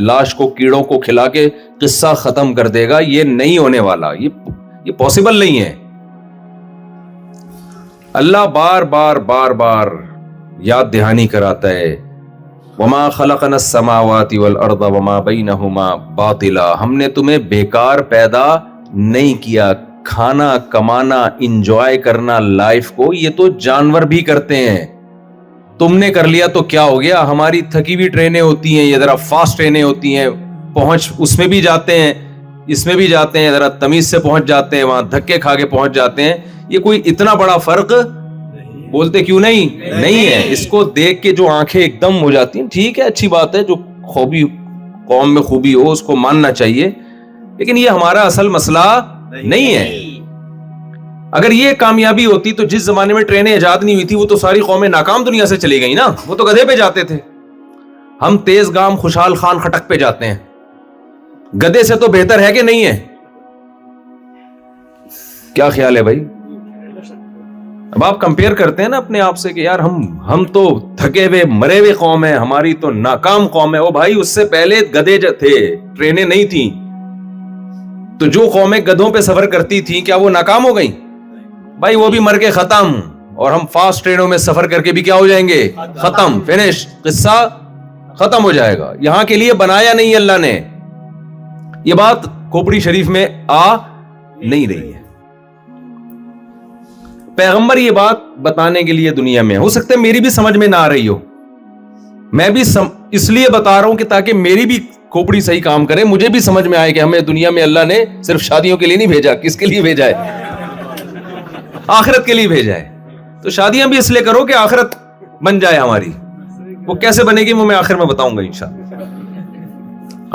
لاش کو کیڑوں کو کھلا کے قصہ ختم کر دے گا. یہ نہیں ہونے والا, یہ پاسبل نہیں ہے. اللہ بار بار بار بار یاد دہانی کراتا ہے, وما خلقنا السماوات والارض وما بینہما باطلا, ہم نے تمہیں بیکار پیدا نہیں کیا. کھانا کمانا انجوائے کرنا لائف کو یہ تو جانور بھی کرتے ہیں. تم نے کر لیا تو کیا ہو گیا. ہماری تھکی ہوئی ٹرینیں ہوتی ہیں, یہ ذرا فاسٹ ٹرینیں ہوتی ہیں, پہنچ اس میں بھی جاتے ہیں, اس میں بھی جاتے ہیں, ذرا تمیز سے پہنچ جاتے ہیں, وہاں دھکے کھا کے پہنچ جاتے ہیں. یہ کوئی اتنا بڑا فرق بولتے کیوں نہیں ہے. اس کو دیکھ کے جو آنکھیں ایک دم ہو جاتی ہیں, ٹھیک ہے اچھی بات ہے, جو خوبی قوم میں خوبی ہو اس کو ماننا چاہیے, لیکن یہ ہمارا اصل مسئلہ نہیں ہے. اگر یہ کامیابی ہوتی تو جس زمانے میں ٹرینیں ایجاد نہیں ہوئی تھی وہ تو ساری قومیں ناکام دنیا سے چلی گئی نا. وہ تو گدھے پہ جاتے تھے, ہم تیز گام خوشحال خان خٹک پہ جاتے ہیں. گدھے سے تو بہتر ہے کہ نہیں ہے؟ کیا خیال ہے بھائی؟ اب آپ کمپیئر کرتے ہیں نا اپنے آپ سے کہ یار ہم تو تھکے ہوئے مرے ہوئے قوم ہے, ہماری تو ناکام قوم ہے. او بھائی اس سے پہلے گدھے تھے, ٹرینیں نہیں تھیں, تو جو قومیں گدھوں پہ سفر کرتی تھیں کیا وہ ناکام ہو گئیں؟ بھائی وہ بھی مر کے ختم, اور ہم فاسٹ ٹرینوں میں سفر کر کے بھی کیا ہو جائیں گے؟ ختم, فنش, قصہ ختم ہو جائے گا. یہاں کے لیے بنایا نہیں اللہ نے. یہ بات کھوپڑی شریف میں آ نہیں رہی ہے. پیغمبر یہ بات بتانے کے لیے دنیا میں, ہو سکتا ہے میری بھی سمجھ میں نہ آ رہی ہو, میں بھی اس لیے بتا رہا ہوں کہ تاکہ میری بھی کھوپڑی صحیح کام کرے, مجھے بھی سمجھ میں آئے کہ ہمیں دنیا میں اللہ نے صرف شادیوں کے لیے نہیں بھیجا. کس کے لیے بھیجا ہے؟ آخرت کے لیے بھیجا ہے. تو شادیاں بھی اس لیے کرو کہ آخرت بن جائے ہماری. وہ کیسے بنے گی وہ میں آخر میں بتاؤں گا انشاءاللہ.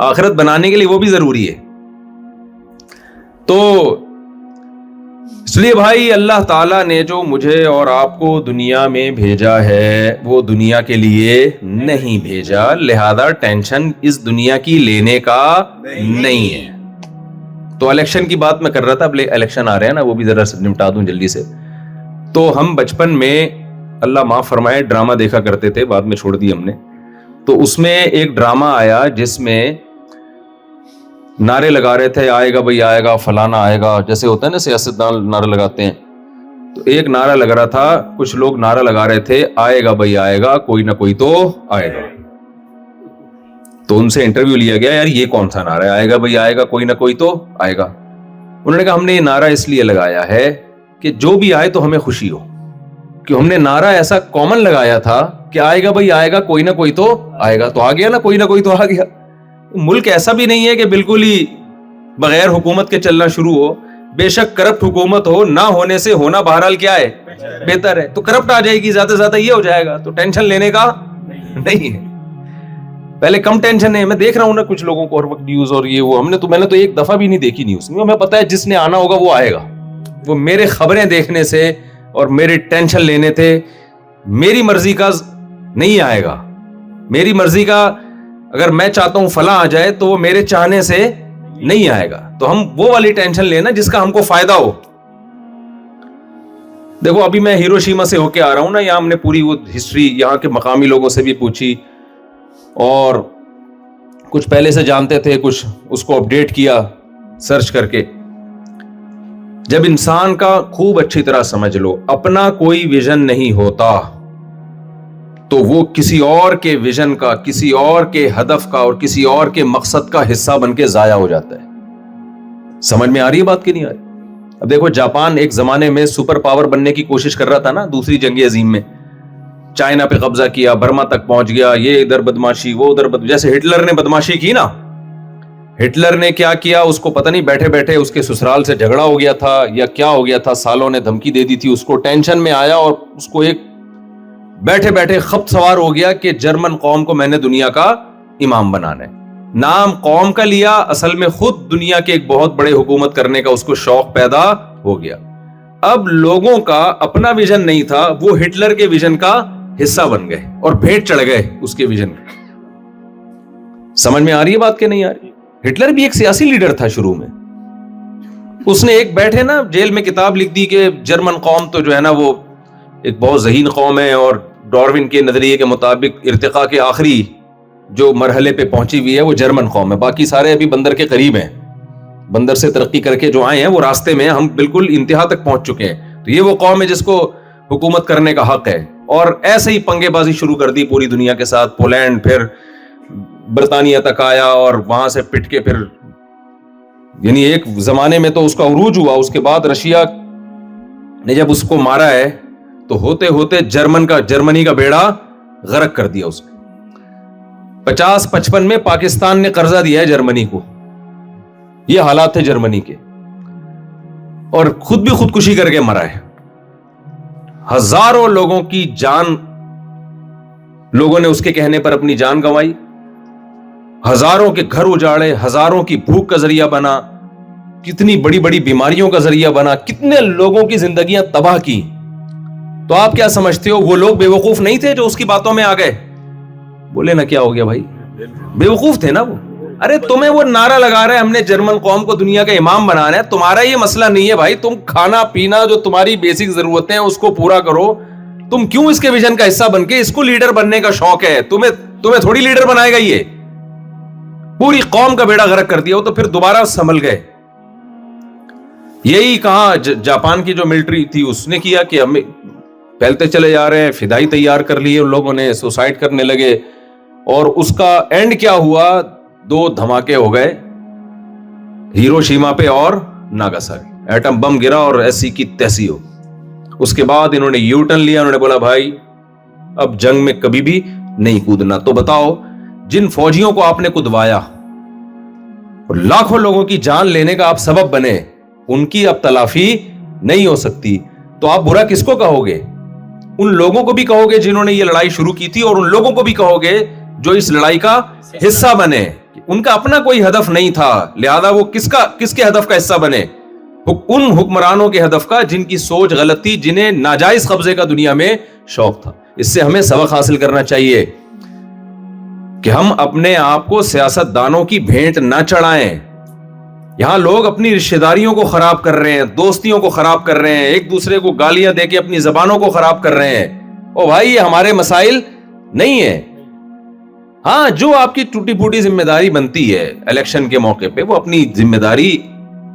آخرت بنانے کے لیے وہ بھی ضروری ہے. تو اس لیے بھائی اللہ تعالیٰ نے جو مجھے اور آپ کو دنیا میں بھیجا ہے وہ دنیا کے لیے نہیں بھیجا, لہذا ٹینشن اس دنیا کی لینے کا نہیں ہے. تو الیکشن کی بات میں کر رہا تھا, اب الیکشن آ رہے ہیں نا, وہ بھی ذرا نمٹا دوں جلدی سے. تو ہم بچپن میں اللہ معاف فرمائے ڈرامہ دیکھا کرتے تھے, بعد میں چھوڑ دی ہم نے. تو اس میں ایک ڈرامہ آیا جس میں نعرے لگا رہے تھے, آئے گا بھائی آئے گا, فلانا آئے گا, جیسے ہوتا ہے نا سیاستدان نعرہ لگاتے ہیں. تو ایک نعرہ لگ رہا تھا, کچھ لوگ نعرہ لگا رہے تھے, آئے گا بھائی آئے گا, کوئی نہ کوئی تو آئے گا. تو ان سے انٹرویو لیا گیا, یار یہ کون سا نعرہ ہے, آئے گا بھائی آئے گا, کوئی نہ کوئی تو آئے گا. انہوں نے کہا ہم نے یہ نعرہ اس لیے لگایا ہے کہ جو بھی آئے تو ہمیں خوشی ہو, کہ ہم نے نعرہ ایسا کامن لگایا تھا کہ آئے گا بھائی آئے گا, کوئی نہ کوئی تو آئے گا. تو آ گیا نا, کوئی نہ کوئی تو آ گیا. ملک ایسا بھی نہیں ہے کہ بالکل ہی بغیر حکومت کے چلنا شروع ہو. بے شک کرپٹ حکومت ہو, نہ ہونے سے ہونا بہرحال کیا ہے, بہتر ہے. تو کرپٹ آ جائے گی, زیادہ سے زیادہ یہ ہو جائے گا, تو ٹینشن لینے کا نہیں ہے. پہلے کم ٹینشن ہے. میں دیکھ رہا ہوں نا کچھ لوگوں کو ہر وقت نیوز اور یہ وہ, میں نے تو ایک دفعہ بھی نہیں دیکھی نیوز. ہمیں پتا ہے جس نے آنا ہوگا وہ آئے گا. وہ میرے خبریں دیکھنے سے اور میرے ٹینشن لینے تھے, میری مرضی کا نہیں آئے گا. میری مرضی کا اگر میں چاہتا ہوں فلاں آ جائے تو وہ میرے چاہنے سے نہیں آئے گا. تو ہم وہ والی ٹینشن لینا جس کا ہم کو فائدہ ہو. دیکھو ابھی میں ہیروشیما سے ہو کے آ رہا ہوں نا, یہاں ہم نے پوری وہ ہسٹری یہاں کے مقامی لوگوں سے بھی پوچھی, اور کچھ پہلے سے جانتے تھے, کچھ اس کو اپڈیٹ کیا سرچ کر کے. جب انسان کا خوب اچھی طرح سمجھ لو اپنا کوئی ویژن نہیں ہوتا تو وہ کسی اور کے ویژن کا, کسی اور کے ہدف کا اور کسی اور کے مقصد کا حصہ بن کے ضائع ہو جاتا ہے. سمجھ میں آ رہی ہے بات کی نہیں آ رہی؟ اب دیکھو جاپان ایک زمانے میں سپر پاور بننے کی کوشش کر رہا تھا نا, دوسری جنگ عظیم میں. چائنا پہ قبضہ کیا, برما تک پہنچ گیا, یہ ادھر بدماشی وہ ادھر جیسے ہٹلر نے بدماشی کی نا. ہٹلر نے کیا کیا اس کو پتہ نہیں, بیٹھے بیٹھے اس کے سسرال سے جھگڑا ہو گیا تھا یا کیا ہو گیا تھا, سالوں نے دھمکی دے دی تھی اس کو, ٹینشن میں آیا اور اس کو ایک بیٹھے بیٹھے خبط سوار ہو گیا کہ جرمن قوم کو میں نے دنیا کا امام بنانا ہے. نام قوم کا لیا, اصل میں خود دنیا کے ایک بہت بڑے حکومت کرنے کا اس کو شوق پیدا ہو گیا. اب لوگوں کا اپنا ویژن نہیں تھا, وہ ہٹلر کے ویژن کا حصہ بن گئے اور بھیٹ چڑھ گئے اس کے ویژن. سمجھ میں آ رہی ہے بات کہ نہیں آ رہی؟ ہٹلر بھی ایک سیاسی لیڈر تھا شروع میں. اس نے ایک بیٹھے نا جیل میں کتاب لکھ دی کہ جرمن قوم تو جو ہے نا وہ ایک بہت ذہین قوم ہے اور ڈاروین کے نظریے کے مطابق ارتقاء کے آخری جو مرحلے پہ پہنچی ہوئی ہے وہ جرمن قوم ہے، باقی سارے ابھی بندر کے قریب ہیں، بندر سے ترقی کر کے جو آئے ہیں وہ راستے میں ہیں، ہم بالکل انتہا تک پہنچ چکے ہیں۔ تو یہ وہ قوم ہے جس کو حکومت کرنے کا حق ہے، اور ایسے ہی پنگے بازی شروع کر دی پوری دنیا کے ساتھ، پولینڈ، پھر برطانیہ تک آیا، اور وہاں سے پٹ کے پھر یعنی ایک زمانے میں تو اس کا عروج ہوا، اس کے بعد رشیا نے جب اس کو مارا ہے تو ہوتے ہوتے جرمنی کا بیڑا غرق کر دیا اس نے۔ 50-55 میں پاکستان نے قرضہ دیا ہے جرمنی کو، یہ حالات تھے جرمنی کے، اور خود بھی خودکشی کر کے مرا ہے۔ ہزاروں لوگوں کی جان، لوگوں نے اس کے کہنے پر اپنی جان گنوائی، ہزاروں کے گھر اجاڑے، ہزاروں کی بھوک کا ذریعہ بنا، کتنی بڑی بڑی بیماریوں کا ذریعہ بنا، کتنے لوگوں کی زندگیاں تباہ کی۔ تو آپ کیا سمجھتے ہو وہ لوگ بے وقوف نہیں تھے جو اس کی باتوں میں آ گئے؟ بولے نا کیا ہو گیا بھائی، بے وقوف تھے نا وہ۔ ارے تمہیں وہ نعرہ لگا رہے ہیں ہم نے جرمن قوم کو دنیا کا امام بنانا ہے، تمہارا یہ مسئلہ نہیں ہے بھائی، تم کھانا پینا جو تمہاری بیسک ضرورتیں ہیں اس کو پورا کرو، تم کیوں اس کے ویژن کا حصہ بن کے اس کو لیڈر بننے کا شوق ہے؟ تمہیں تھوڑی لیڈر بنائے گا، یہ پوری قوم کا بیڑا غرق کر دیا ہو تو پھر دوبارہ سنبھل گئے۔ یہی کہاں جاپان کی جو ملٹری تھی اس نے کیا کہ ہم پھیلتے چلے جا رہے ہیں، فدائی تیار کر لیے ان لوگوں نے، سوسائڈ کرنے لگے، اور اس کا اینڈ کیا ہوا؟ 2 دھماکے ہو گئے، ہیروشیما پہ اور ناگاساکی، ایٹم بم گرا اور ایسی کی تیسی ہو۔ اس کے بعد انہوں نے یو ٹرن لیا، انہوں نے بولا بھائی اب جنگ میں کبھی بھی نہیں کودنا۔ تو بتاؤ، جن فوجیوں کو آپ نے کودوایا اور لاکھوں لوگوں کی جان لینے کا آپ سبب بنے، ان کی اب تلافی نہیں ہو سکتی، تو آپ برا کس کو کہو گے؟ ان لوگوں کو بھی کہو گے جنہوں نے یہ لڑائی شروع کی تھی، اور ان لوگوں کو بھی کہو گے جو اس لڑائی کا حصہ بنے۔ ان کا اپنا کوئی ہدف نہیں تھا، لہذا وہ کس کے ہدف کا حصہ بنے؟ ان حکمرانوں کے ہدف کا جن کی سوچ غلط تھی، جنہیں ناجائز قبضے کا دنیا میں شوق تھا۔ اس سے ہمیں سبق حاصل کرنا چاہیے کہ ہم اپنے آپ کو سیاست دانوں کی بھینٹ نہ چڑھائیں۔ یہاں لوگ اپنی رشتہ داریوں کو خراب کر رہے ہیں، دوستیوں کو خراب کر رہے ہیں، ایک دوسرے کو گالیاں دے کے اپنی زبانوں کو خراب کر رہے ہیں۔ او بھائی، یہ ہمارے مسائل نہیں ہیں۔ ہاں، جو آپ کی ٹوٹی پھوٹی ذمہ داری بنتی ہے الیکشن کے موقع پہ، وہ اپنی ذمہ داری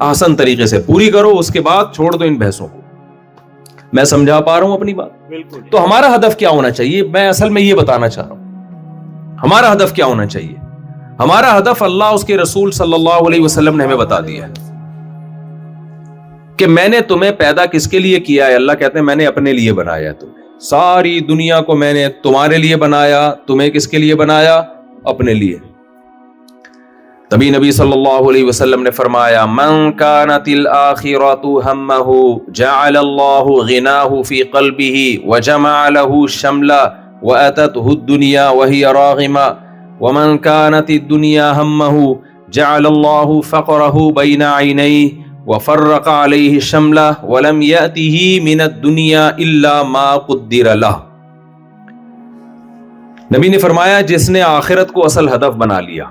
آسان طریقے سے پوری کرو، اس کے بعد چھوڑ دو ان بحثوں کو۔ میں سمجھا پا رہا ہوں اپنی بات؟ بالکل۔ تو ہمارا ہدف کیا ہونا چاہیے؟ میں اصل میں یہ بتانا چاہ رہا ہوں ہمارا ہدف کیا ہونا چاہیے۔ ہمارا ہدف اللہ، اس کے رسول صلی اللہ علیہ وسلم نے ہمیں بتا دیا ہے کہ میں نے تمہیں پیدا کس کے لیے کیا ہے۔ اللہ کہتے ہیں میں نے اپنے لیے بنایا ہے تمہیں، ساری دنیا کو میں نے تمہارے لیے بنایا۔ تمہیں کس کے لیے بنایا؟ اپنے لیے۔ تبھی نبی صلی اللہ علیہ وسلم نے فرمایا من كانت الآخرۃ همه جعل الله غناه في قلبه وجمع له شملا وأتته الدنيا وهي راغمة ومن كانت الدنيا همه جعل الله فقره بين عينيه وفرق عليه شمله ولم يأته من الدنيا إلا ما قدر له۔ نبی نے فرمایا جس نے آخرت کو اصل ہدف بنا لیا،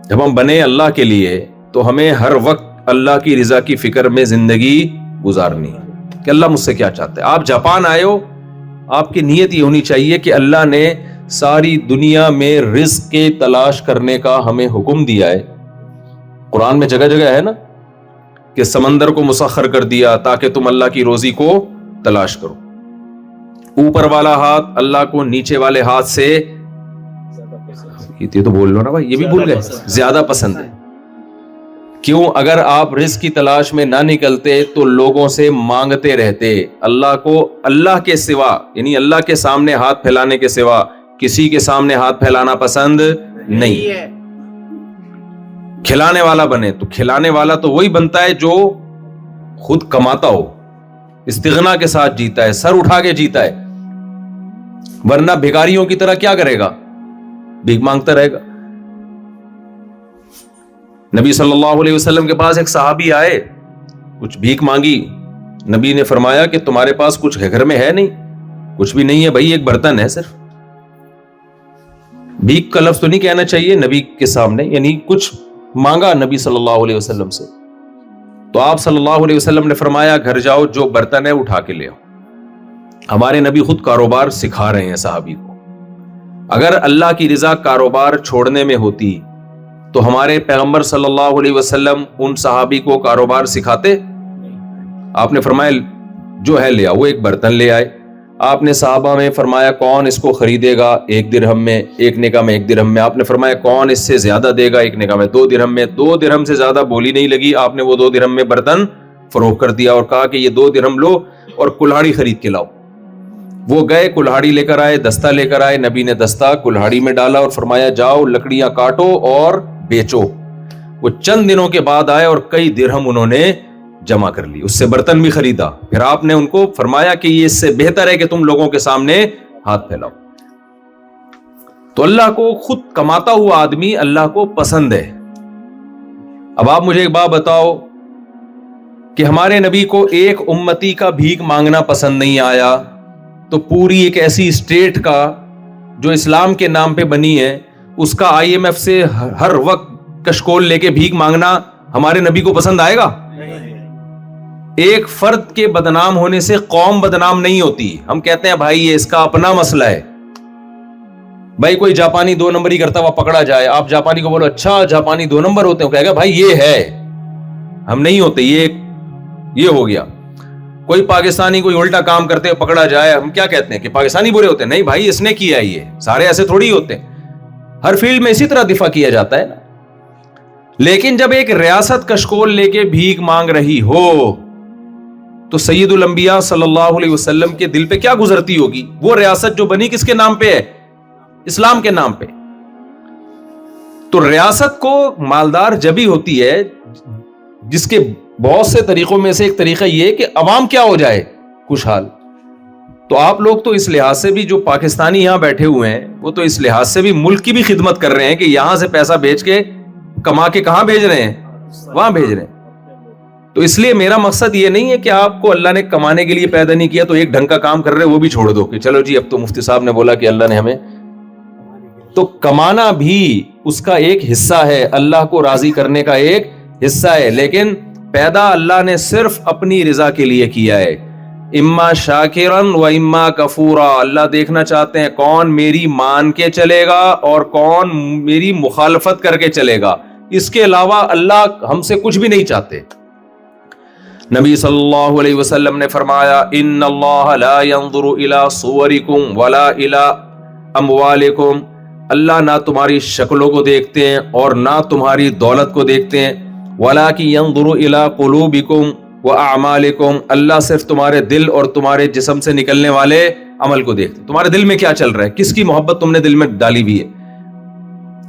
جب ہم بنے اللہ کے لیے تو ہمیں ہر وقت اللہ کی رضا کی فکر میں زندگی گزارنی ہے کہ اللہ مجھ سے کیا چاہتا ہے۔ آپ جاپان آئے ہو، آپ کی نیت یہ ہونی چاہیے کہ اللہ نے ساری دنیا میں رزق کے تلاش کرنے کا ہمیں حکم دیا ہے۔ قرآن میں جگہ جگہ ہے نا کہ سمندر کو مسخر کر دیا تاکہ تم اللہ کی روزی کو تلاش کرو۔ اوپر والا ہاتھ اللہ کو نیچے والے ہاتھ سے، یہ تو بول لو نا بھائی، یہ بھی بھول گئے، زیادہ پسند ہے۔ کیوں؟ اگر آپ رزق کی تلاش میں نہ نکلتے تو لوگوں سے مانگتے رہتے، اللہ کو اللہ کے سوا، یعنی اللہ کے سامنے ہاتھ پھیلانے کے سوا کسی کے سامنے ہاتھ پھیلانا پسند نہیں ہے۔ کھلانے والا بنے تو کھلانے والا تو وہی بنتا ہے جو خود کماتا ہو، استغنا کے ساتھ جیتا ہے، سر اٹھا کے جیتا ہے، ورنہ بھکاریوں کی طرح کیا کرے گا؟ بھیک مانگتا رہے گا۔ نبی صلی اللہ علیہ وسلم کے پاس ایک صحابی آئے، کچھ بھیک مانگی، نبی نے فرمایا کہ تمہارے پاس کچھ گھر میں ہے نہیں؟ کچھ بھی نہیں ہے بھائی، ایک برتن ہے صرف۔ بھیک کا لفظ تو نہیں کہنا چاہیے نبی کے سامنے، یعنی کچھ مانگا نبی صلی اللہ علیہ وسلم سے، تو آپ صلی اللہ علیہ وسلم نے فرمایا گھر جاؤ، جو برتن ہے اٹھا کے لے آؤ۔ ہمارے نبی خود کاروبار سکھا رہے ہیں صحابی کو اگر اللہ کی رضا کاروبار چھوڑنے میں ہوتی تو ہمارے پیغمبر صلی اللہ علیہ وسلم ان صحابی کو کاروبار سکھاتے؟ آپ نے فرمایا جو ہے لے آؤ، وہ ایک برتن لے آئے. آپ نے صحابہ میں فرمایا کون اس کو خریدے گا 1 درہم میں، ایک نے کہا میں 1 درہم میں. آپ نے فرمایا کون اس سے زیادہ دے گا، ایک نے کہا میں 2 درہم میں. 2 درہم سے زیادہ بولی نہیں لگی، آپ نے وہ 2 درہم میں برتن فروخت کر دیا اور کہا کہ یہ 2 درہم لو اور کلہاڑی خرید کے لاؤ. وہ گئے، کلہاڑی لے کر آئے، دستہ لے کر آئے. نبی نے دستہ کلہاڑی میں ڈالا اور فرمایا جاؤ لکڑیاں کاٹو اور بیچو. وہ چند دنوں کے بعد آئے اور کئی درہم انہوں نے جمع کر لی، اس سے برتن بھی خریدا. پھر آپ نے ان کو فرمایا کہ یہ اس سے بہتر ہے کہ تم لوگوں کے سامنے ہاتھ پھیلاؤ. تو اللہ کو خود کماتا ہوا آدمی اللہ کو پسند ہے. اب آپ مجھے ایک بات بتاؤ کہ ہمارے نبی کو ایک امتی کا بھیک مانگنا پسند نہیں آیا تو پوری ایک ایسی اسٹیٹ کا جو اسلام کے نام پہ بنی ہے اس کا IMF سے ہر وقت کشکول لے کے بھیک مانگنا ہمارے نبی کو پسند آئے گا؟ ایک فرد کے بدنام ہونے سے قوم بدنام نہیں ہوتی. ہم کہتے ہیں بھائی یہ اس کا اپنا مسئلہ ہے. بھائی کوئی جاپانی 2 نمبری کرتا ہوا پکڑا جائے، آپ جاپانی کو بولو اچھا جاپانی 2 نمبر ہوتے ہیں، کہے گا بھائی یہ ہے، ہم نہیں ہوتے، یہ ہو گیا. کوئی پاکستانی کوئی الٹا کام کرتے ہوئے پکڑا جائے، ہم کیا کہتے ہیں کہ پاکستانی برے ہوتے ہیں؟ نہیں بھائی اس نے کیا، یہ سارے ایسے تھوڑی ہوتے ہیں. ہر فیلڈ میں اسی طرح دفاع کیا جاتا ہے نا. لیکن جب ایک ریاست کشکول لے کے بھیک مانگ رہی ہو تو سید الانبیاء صلی اللہ علیہ وسلم کے دل پہ کیا گزرتی ہوگی؟ وہ ریاست جو بنی کس کے نام پہ ہے؟ اسلام کے نام پہ. تو ریاست کو مالدار جبھی ہوتی ہے جس کے بہت سے طریقوں میں سے ایک طریقہ یہ کہ عوام کیا ہو جائے؟ خوشحال. تو آپ لوگ تو اس لحاظ سے بھی جو پاکستانی یہاں بیٹھے ہوئے ہیں وہ تو اس لحاظ سے بھی ملک کی بھی خدمت کر رہے ہیں کہ یہاں سے پیسہ بیچ کے کما کے کہاں بھیج رہے ہیں؟ وہاں بھیج رہے ہیں. تو اس لیے میرا مقصد یہ نہیں ہے کہ آپ کو اللہ نے کمانے کے لیے پیدا نہیں کیا تو ایک ڈھنگ کا کام کر رہے وہ بھی چھوڑ دو کہ چلو جی اب تو مفتی صاحب نے بولا کہ اللہ نے ہمیں. تو کمانا بھی اس کا ایک حصہ ہے، اللہ کو راضی کرنے کا ایک حصہ ہے، لیکن پیدا اللہ نے صرف اپنی رضا کے لیے کیا ہے. اما شاکرن و اما کفورا. اللہ دیکھنا چاہتے ہیں کون میری مان کے چلے گا اور کون میری مخالفت کر کے چلے گا. اس کے علاوہ اللہ ہم سے کچھ بھی نہیں چاہتے. نبی صلی اللہ علیہ وسلم نے فرمایا ان اللہ لا ينظر الى صورکم ولا الى اموالکم. اللہ نہ تمہاری شکلوں کو دیکھتے ہیں اور نہ تمہاری دولت کو دیکھتے ہیں. ولکن ينظر الى قلوبکم واعمالکم. اللہ صرف تمہارے دل اور تمہارے جسم سے نکلنے والے عمل کو دیکھتے ہیں. تمہارے دل میں کیا چل رہا ہے، کس کی محبت تم نے دل میں ڈالی ہوئی ہے،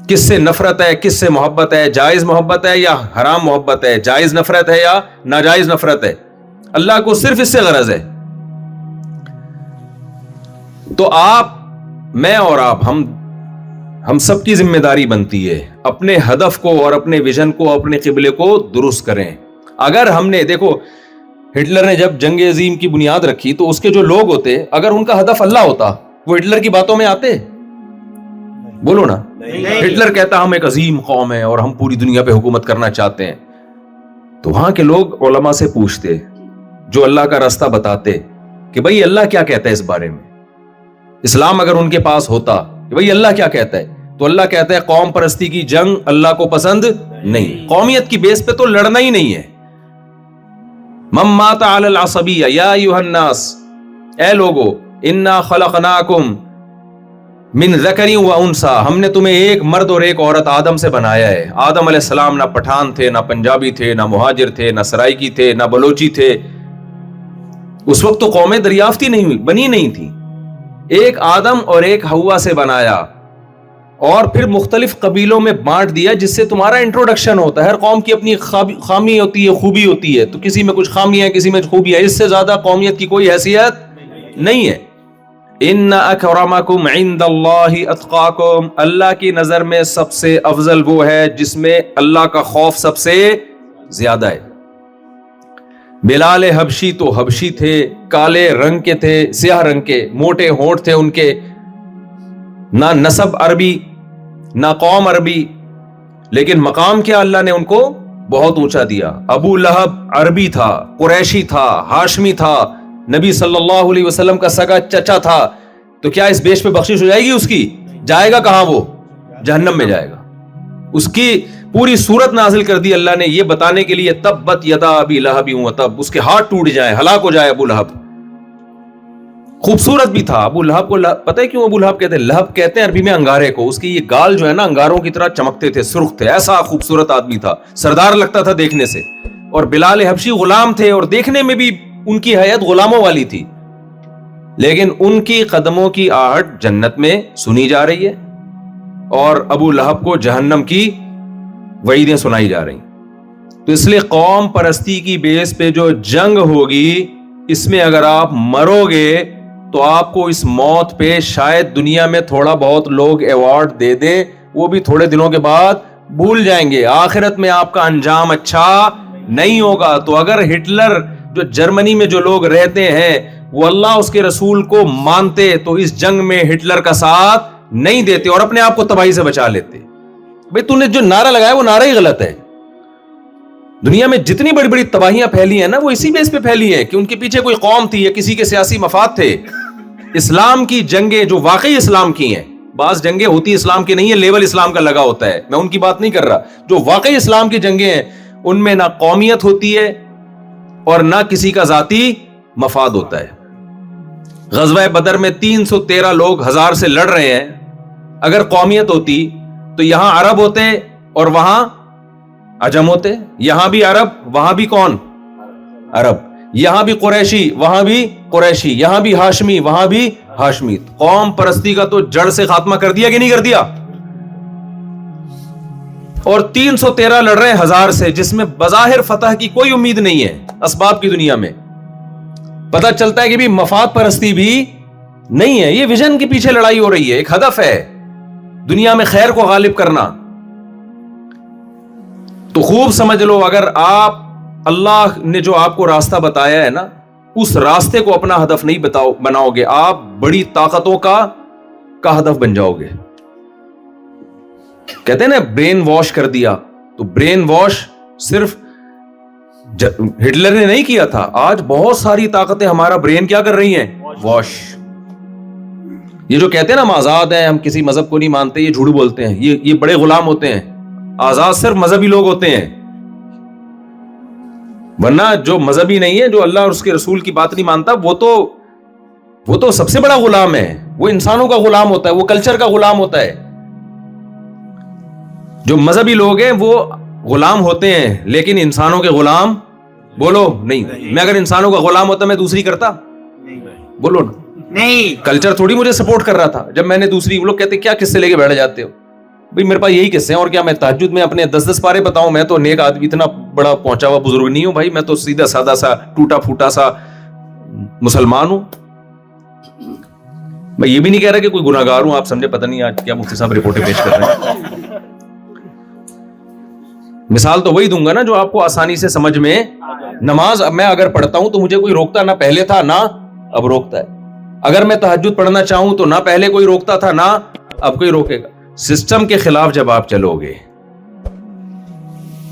کس سے نفرت ہے، کس سے محبت ہے، جائز محبت ہے یا حرام محبت ہے، جائز نفرت ہے یا ناجائز نفرت ہے. اللہ کو صرف اس سے غرض ہے. تو آپ، میں اور آپ، ہم سب کی ذمہ داری بنتی ہے اپنے ہدف کو اور اپنے ویژن کو، اپنے قبلے کو درست کریں. اگر ہم نے، دیکھو ہٹلر نے جب جنگ عظیم کی بنیاد رکھی تو اس کے جو لوگ ہوتے اگر ان کا ہدف اللہ ہوتا وہ ہٹلر کی باتوں میں آتے؟ بولو نا. ہٹلر کہتا ہم ایک عظیم قوم ہے اور ہم پوری دنیا پہ حکومت کرنا چاہتے ہیں. تو وہاں کے لوگ علماء سے پوچھتے جو اللہ کا راستہ بتاتے کہ بھئی اللہ کیا کہتا ہے اس بارے میں. اسلام اگر ان کے پاس ہوتا کہ بھئی اللہ کیا کہتا ہے، تو اللہ کہتا ہے قوم پرستی کی جنگ اللہ کو پسند نہیں. قومیت کی بیس پہ تو لڑنا ہی نہیں ہے. من مات علی العصبیہ یا ایھا الناس، اے لوگو انا خلقناکم من ذکر و انثی، ہم نے تمہیں ایک مرد اور ایک عورت آدم سے بنایا ہے. آدم علیہ السلام نہ پٹھان تھے، نہ پنجابی تھے، نہ مہاجر تھے، نہ سرائکی تھے، نہ بلوچی تھے. اس وقت تو قومیں دریافتی نہیں ہوئی، بنی نہیں تھی. ایک آدم اور ایک حوا سے بنایا اور پھر مختلف قبیلوں میں بانٹ دیا جس سے تمہارا انٹروڈکشن ہوتا ہے. ہر قوم کی اپنی خامی ہوتی ہے، خوبی ہوتی ہے. تو کسی میں کچھ خامیاں ہیں، کسی میں خوبیاں. اس سے زیادہ قومیت کی کوئی حیثیت نہیں ہے. ان اکرمکم عند اللہ اتقاکم، اللہ کی نظر میں سب سے افضل وہ ہے جس میں اللہ کا خوف سب سے زیادہ ہے. بلال حبشی تو حبشی تھے، کالے رنگ کے تھے، سیاہ رنگ کے، موٹے ہونٹ تھے ان کے، نہ نسب عربی نہ قوم عربی، لیکن مقام کیا اللہ نے ان کو بہت اونچا دیا. ابو لہب عربی تھا، قریشی تھا، ہاشمی تھا، نبی صلی اللہ علیہ وسلم کا سگا چچا تھا. تو کیا اس بیش پہ بخشش ہو جائے گی اس کی؟ جائے گا کہاں؟ وہ جہنم میں جائے گا. اس کی پوری صورت نازل کر دی اللہ نے یہ بتانے کے لیے تبت یدا ابی لہب وتب، اس کے ہاتھ ٹوٹ جائیں، ہلاک ہو جائے ابو لہب. خوبصورت بھی تھا ابو لہب کو. پتہ ہے کیوں ابو لہب کہتے ہیں؟ لہب کہتے ہیں عربی میں انگارے کو. اس کی یہ گال جو ہے نا انگاروں کی طرح چمکتے تھے، سرخ تھے، ایسا خوبصورت آدمی تھا، سردار لگتا تھا دیکھنے سے. اور بلال حبشی غلام تھے اور دیکھنے میں بھی ان کی حیت غلاموں والی تھی، لیکن ان کی قدموں کی آہٹ جنت میں سنی جا رہی ہے اور ابو لہب کو جہنم کی وعیدیں سنائی جا رہی. تو اس لیے قوم پرستی کی بیس پہ جو جنگ ہوگی، اس میں اگر آپ مرو گے تو آپ کو اس موت پہ شاید دنیا میں تھوڑا بہت لوگ ایوارڈ دے دیں، وہ بھی تھوڑے دنوں کے بعد بھول جائیں گے. آخرت میں آپ کا انجام اچھا نہیں ہوگا. تو اگر ہٹلر جو جرمنی میں جو لوگ رہتے ہیں وہ اللہ اس کے رسول کو مانتے تو اس جنگ میں ہٹلر کا ساتھ نہیں دیتے اور اپنے آپ کو تباہی سے بچا لیتے. بھئی تو نے جو نعرہ لگایا وہ نعرہ ہی غلط ہے. دنیا میں جتنی بڑی بڑی تباہیاں پھیلی ہیں نا وہ اسی بیس پہ پھیلی ہیں کہ ان کے پیچھے کوئی قوم تھی یا کسی کے سیاسی مفاد تھے. اسلام کی جنگیں جو واقعی اسلام کی ہیں، بعض جنگیں ہوتی اسلام کی نہیں ہے، لیول اسلام کا لگا ہوتا ہے، میں ان کی بات نہیں کر رہا. جو واقعی اسلام کی جنگیں ہیں ان میں نہ قومیت ہوتی ہے اور نہ کسی کا ذاتی مفاد ہوتا ہے. غزوہ بدر میں 313 لوگ 1000 سے لڑ رہے ہیں. اگر قومیت ہوتی تو یہاں عرب ہوتے اور وہاں عجم ہوتے. یہاں بھی عرب وہاں بھی کون؟ عرب. یہاں بھی قریشی وہاں بھی قریشی، یہاں بھی ہاشمی وہاں بھی ہاشمی. قوم پرستی کا تو جڑ سے خاتمہ کر دیا کہ نہیں کر دیا؟ اور 313 لڑ رہے ہیں 1000 سے، جس میں بظاہر فتح کی کوئی امید نہیں ہے. اسباب کی دنیا میں پتہ چلتا ہے کہ بھی مفاد پرستی بھی نہیں ہے، یہ ویژن کے پیچھے لڑائی ہو رہی ہے. ایک ہدف ہے دنیا میں خیر کو غالب کرنا. تو خوب سمجھ لو، اگر آپ اللہ نے جو آپ کو راستہ بتایا ہے نا اس راستے کو اپنا ہدف نہیں بناؤ گے، آپ بڑی طاقتوں کا ہدف بن جاؤ گے. کہتے ہیں نا برین واش کر دیا، تو برین واش صرف ہٹلر نے نہیں کیا تھا، آج بہت ساری طاقتیں ہمارا برین کیا کر رہی ہیں؟ واش. یہ جو کہتے ہیں نا ہم آزاد ہیں، ہم کسی مذہب کو نہیں مانتے، یہ جھوٹ بولتے ہیں، یہ بڑے غلام ہوتے ہیں. آزاد صرف مذہبی لوگ ہوتے ہیں، ورنہ جو مذہبی نہیں ہے، جو اللہ اور اس کے رسول کی بات نہیں مانتا، وہ تو سب سے بڑا غلام ہے. وہ انسانوں کا غلام ہوتا ہے، وہ کلچر کا غلام ہوتا ہے. جو مذہبی لوگ ہیں وہ غلام ہوتے ہیں لیکن انسانوں کے غلام بولو نہیں. میں اگر انسانوں کا غلام ہوتا میں دوسری کرتا؟ بولو نہیں. کلچر تھوڑی مجھے سپورٹ کر رہا تھا جب میں نے دوسری. وہ لوگ کہتے کیا قصے لے کے بیٹھ جاتے ہو؟ بھئی میرے پاس یہی قصے ہیں، اور کیا میں تہجد میں اپنے 10 پارے بتاؤں؟ میں تو نیک آدمی، اتنا بڑا پہنچا ہوا بزرگ نہیں ہوں بھائی، میں تو سیدھا سادہ سا ٹوٹا پھوٹا سا مسلمان ہوں. میں یہ بھی نہیں کہہ رہا کہ کوئی گناہگار ہوں، آپ سمجھے. پتہ نہیں آج کیا مفتی صاحب رپورٹیں پیش کر رہے ہیں. مثال تو وہی دوں گا نا جو آپ کو آسانی سے سمجھ میں. نماز میں اگر پڑھتا ہوں تو مجھے کوئی روکتا نہ پہلے تھا نہ اب روکتا ہے. اگر میں تہجد پڑھنا چاہوں تو نہ پہلے کوئی روکتا تھا نہ اب کوئی روکے گا. سسٹم کے خلاف جب آپ چلو گے،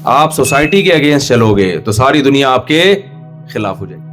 آپ سوسائٹی کے اگینسٹ چلو گے تو ساری دنیا آپ کے خلاف ہو جائے گی.